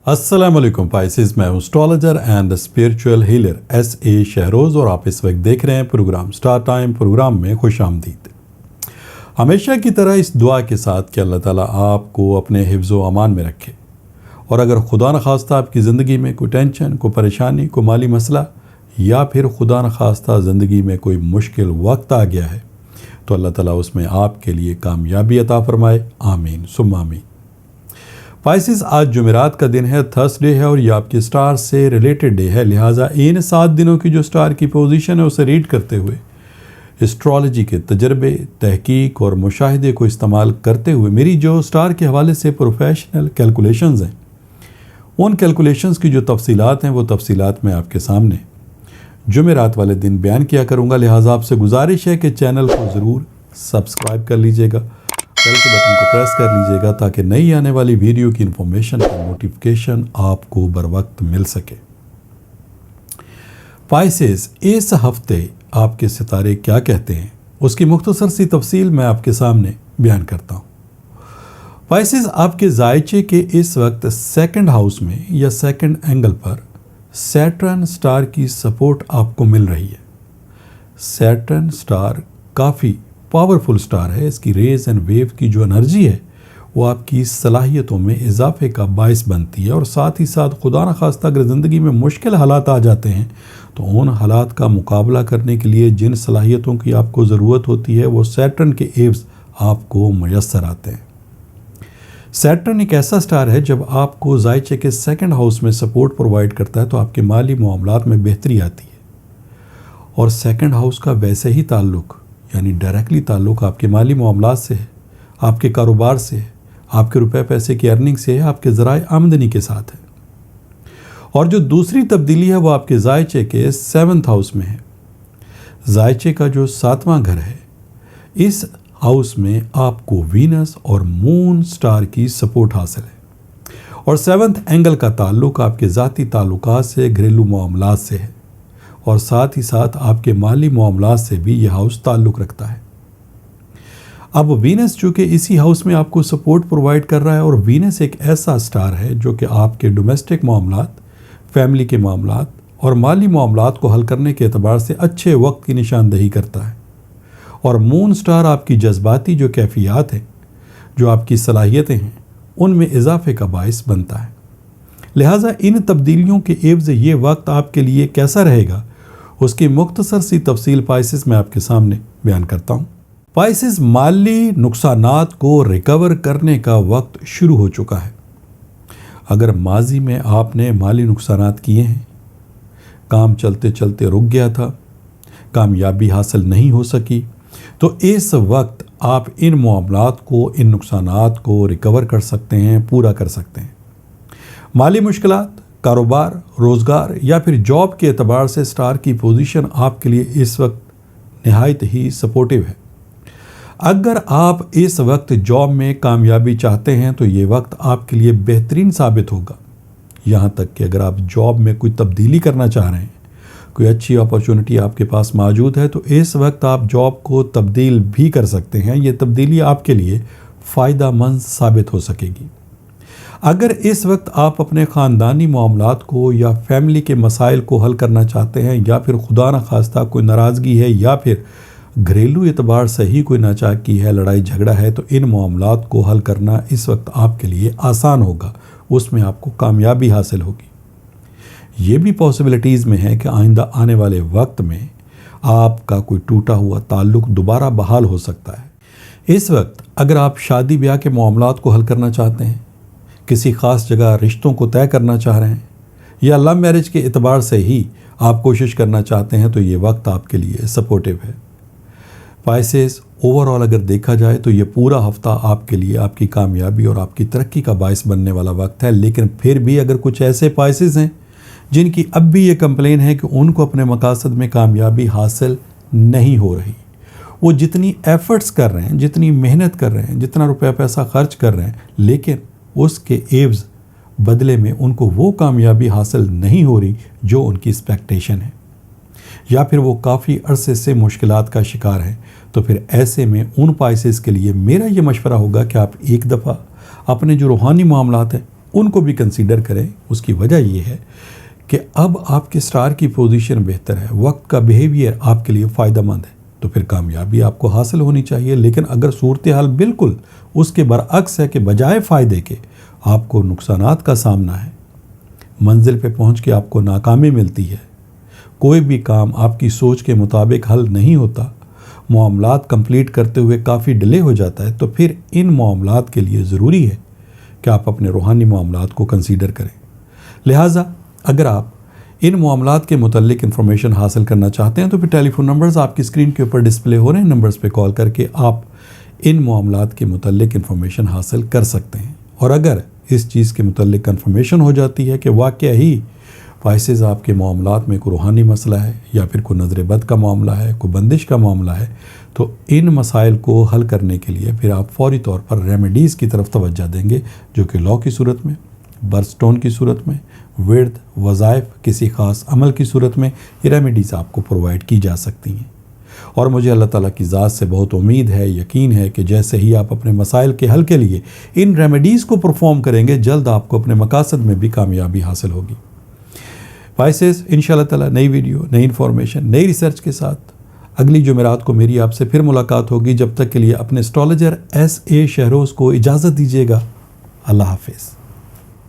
अस्सलाम वालेकुम पाइसेस, मैं हूं astrologer and spiritual healer S.A. Shahroz और आप इस वक्त देख रहे हैं प्रोग्राम स्टार टाइम। प्रोग्राम में खुश आमदीद। हमेशा की तरह इस दुआ के साथ कि अल्लाह ताला आपको अपने हिफ्ज़ व अमान में रखे, और अगर खुदा न खास्ता आपकी ज़िंदगी में कोई टेंशन, कोई परेशानी, कोई माली मसला या फिर खुदा न खास्ता ज़िंदगी में कोई मुश्किल वक्त आ गया है तो अल्लाह ताला उसमें आपके लिए कामयाबी अता फ़रमाए। आमीन सुम्मा आमीन। पाइसेस, आज जुमेरात का दिन है, थर्सडे है और ये आपके स्टार से रिलेटेड डे है। लिहाजा इन 7 दिनों की जो स्टार की पोजीशन है उसे रीड करते हुए एस्ट्रोलॉजी के तजर्बे, तहकीक और मुशाहिदे को इस्तेमाल करते हुए मेरी जो स्टार के हवाले से प्रोफेशनल कैलकुलेशंस हैं, उन कैलकुलेशंस की जो तफसीलात हैं वो तफसीलात मैं आपके सामने जुमेरात वाले दिन बयान किया करूँगा। लिहाजा आपसे गुजारिश है कि चैनल को ज़रूर सब्सक्राइब कर लीजिएगा, बेल के बटन को प्रेस कर लीजिएगा ताकि नई आने वाली वीडियो की इन्फॉर्मेशन का नोटिफिकेशन आपको बर वक्त मिल सके। पाइसेस, इस हफ्ते आपके सितारे क्या कहते हैं उसकी मुख्तसर सी तफसील मैं आपके सामने बयान करता हूँ। पाइसेस, आपके जायचे के इस वक्त सेकंड हाउस में या सेकंड एंगल पर सैटर्न स्टार की सपोर्ट आपको मिल रही है। सैटर्न स्टार काफ़ी पावरफुल स्टार है। इसकी रेज एंड वेव की जो एनर्जी है वो आपकी सलाहियतों में इजाफे का बायस बनती है, और साथ ही साथ खुदा न खास्ता अगर ज़िंदगी में मुश्किल हालात आ जाते हैं तो उन हालात का मुकाबला करने के लिए जिन सलाहियतों की आपको ज़रूरत होती है वो सैटर्न के एव्स आपको मैसर आते हैं। सैटर्न एक ऐसा स्टार है जब आपको जायचे के सेकंड हाउस में सपोर्ट प्रोवाइड करता है तो आपके माली मामलात में बेहतरी आती है, और सेकंड हाउस का वैसे ही ताल्लुक़ यानी डायरेक्टली ताल्लुक़ आपके माली मामलात से है, आपके कारोबार से है, आपके रुपए पैसे की अर्निंग से है, आपके ज़राए आमदनी के साथ है। और जो दूसरी तब्दीली है वो आपके जायचे के 7th हाउस में है। जायचे का जो 7वां घर है, इस हाउस में आपको वीनस और मून स्टार की सपोर्ट हासिल है, और 7th एंगल का ताल्लुक़ आपके ज़ाती ताल्लुकात से, घरेलू मामलात से है, और साथ ही साथ आपके माली मामलात से भी यह हाउस ताल्लुक़ रखता है। अब वीनस चूँकि इसी हाउस में आपको सपोर्ट प्रोवाइड कर रहा है, और वीनस एक ऐसा स्टार है जो कि आपके डोमेस्टिक मामलात, फैमिली के मामलात और माली मामलात को हल करने के एतबार से अच्छे वक्त की निशानदही करता है, और मून स्टार आपकी जज्बाती जो कैफियत हैं, जो आपकी सलाहियतें हैं, उनमें इजाफे का बायस बनता है। लिहाजा इन तब्दीलियों के एवज़ ये वक्त आपके लिए कैसा रहेगा उसकी मुख्तसर सी तफसील पाइसेस मैं आपके सामने बयान करता हूँ। पाइसेस, माली नुकसानात को रिकवर करने का वक्त शुरू हो चुका है। अगर माजी में आपने माली नुकसानात किए हैं, काम चलते चलते रुक गया था, कामयाबी हासिल नहीं हो सकी, तो इस वक्त आप इन मामलात को, इन नुकसानात को रिकवर कर सकते हैं, पूरा कर सकते हैं। माली मुश्किलात, कारोबार, रोज़गार या फिर जॉब के एतबार से स्टार की पोजीशन आपके लिए इस वक्त नहायत ही सपोर्टिव है। अगर आप इस वक्त जॉब में कामयाबी चाहते हैं तो ये वक्त आपके लिए बेहतरीन साबित होगा। यहाँ तक कि अगर आप जॉब में कोई तब्दीली करना चाह रहे हैं, कोई अच्छी अपॉर्चुनिटी आपके पास मौजूद है, तो इस वक्त आप जॉब को तब्दील भी कर सकते हैं। ये तब्दीली आपके लिए फ़ायदा मंद साबित हो सकेगी। अगर इस वक्त आप अपने ख़ानदानी मामलात को या फैमिली के मसाइल को हल करना चाहते हैं, या फिर खुदा न खास्ता कोई नाराज़गी है या फिर घरेलू एतबार से ही कोई नाचाकी है, लड़ाई झगड़ा है, तो इन मामलात को हल करना इस वक्त आपके लिए आसान होगा, उसमें आपको कामयाबी हासिल होगी। ये भी पॉसिबिलिटीज़ में है कि आइंदा आने वाले वक्त में आपका कोई टूटा हुआ ताल्लुक़ दोबारा बहाल हो सकता है। इस वक्त अगर आप शादी ब्याह के मामलात को हल करना चाहते हैं, किसी ख़ास जगह रिश्तों को तय करना चाह रहे हैं, या लव मैरिज के एतबार से ही आप कोशिश करना चाहते हैं, तो ये वक्त आपके लिए सपोर्टिव है। पाइसेस, ओवरऑल अगर देखा जाए तो ये पूरा हफ्ता आपके लिए आपकी कामयाबी और आपकी तरक्की का बायस बनने वाला वक्त है। लेकिन फिर भी अगर कुछ ऐसे पाइसेस हैं जिनकी अब भी ये कंप्लेन है कि उनको अपने मकासद में कामयाबी हासिल नहीं हो रही, वो जितनी एफ़र्ट्स कर रहे हैं, जितनी मेहनत कर रहे हैं, जितना रुपया पैसा खर्च कर रहे हैं, लेकिन उसके एवज़ बदले में उनको वो कामयाबी हासिल नहीं हो रही जो उनकी एक्सपेक्टेशन है, या फिर वो काफ़ी अरसे से मुश्किलात का शिकार हैं, तो फिर ऐसे में उन पाइसेस के लिए मेरा ये मशवरा होगा कि आप एक दफ़ा अपने जो रूहानी मामलात हैं ان کو بھی کنسیڈر کریں. اس کی وجہ یہ ہے کہ اب آپ کے سٹار کی پوزیشن بہتر ہے, وقت کا بیہیویئر آپ کے لیے فائدہ مند ہے, تو پھر کامیابی آپ کو حاصل ہونی چاہیے. لیکن اگر صورتحال بالکل اس کے برعکس ہے کہ بجائے فائدے کے آپ کو نقصانات کا سامنا ہے, منزل پہ پہنچ کے آپ کو ناکامی ملتی ہے, کوئی بھی کام آپ کی سوچ کے مطابق حل نہیں ہوتا, معاملات کمپلیٹ کرتے ہوئے کافی ڈیلے ہو جاتا ہے, تو پھر ان معاملات کے لیے ضروری ہے کہ آپ اپنے روحانی معاملات کو کنسیڈر کریں. لہٰذا اگر آپ ان معاملات کے متعلق انفارمیشن حاصل کرنا چاہتے ہیں تو پھر ٹیلی فون نمبرز آپ کی اسکرین کے اوپر ڈسپلے ہو رہے ہیں, نمبرز پہ کال کر کے آپ ان معاملات کے متعلق انفارمیشن حاصل کر سکتے ہیں. اور اگر اس چیز کے متعلق کنفرمیشن ہو جاتی ہے کہ واقعہ ہی پائسز آپ کے معاملات میں کوئی روحانی مسئلہ ہے یا پھر کوئی نظر بد کا معاملہ ہے, کوئی بندش کا معاملہ ہے, تو ان مسائل کو حل کرنے کے لیے پھر آپ فوری طور پر ریمیڈیز کی طرف توجہ دیں گے, جو کہ لا کی صورت میں, برتھ سٹون کی صورت میں, ورد, وظائف, کسی خاص عمل کی صورت میں یہ ریمیڈیز آپ کو پرووائڈ کی جا سکتی ہیں. اور مجھے اللہ تعالیٰ کی ذات سے بہت امید ہے, یقین ہے کہ جیسے ہی آپ اپنے مسائل کے حل کے لیے ان ریمیڈیز کو پرفارم کریں گے, جلد آپ کو اپنے مقاصد میں بھی کامیابی حاصل ہوگی. پائسز, انشاءاللہ تعالیٰ نئی ویڈیو, نئی انفارمیشن, نئی ریسرچ کے ساتھ اگلی جمعرات کو میری آپ سے پھر ملاقات ہوگی. جب تک کے لیے اپنے اسٹرالوجر ایس اے شہروز کو اجازت دیجیے گا. اللہ حافظ.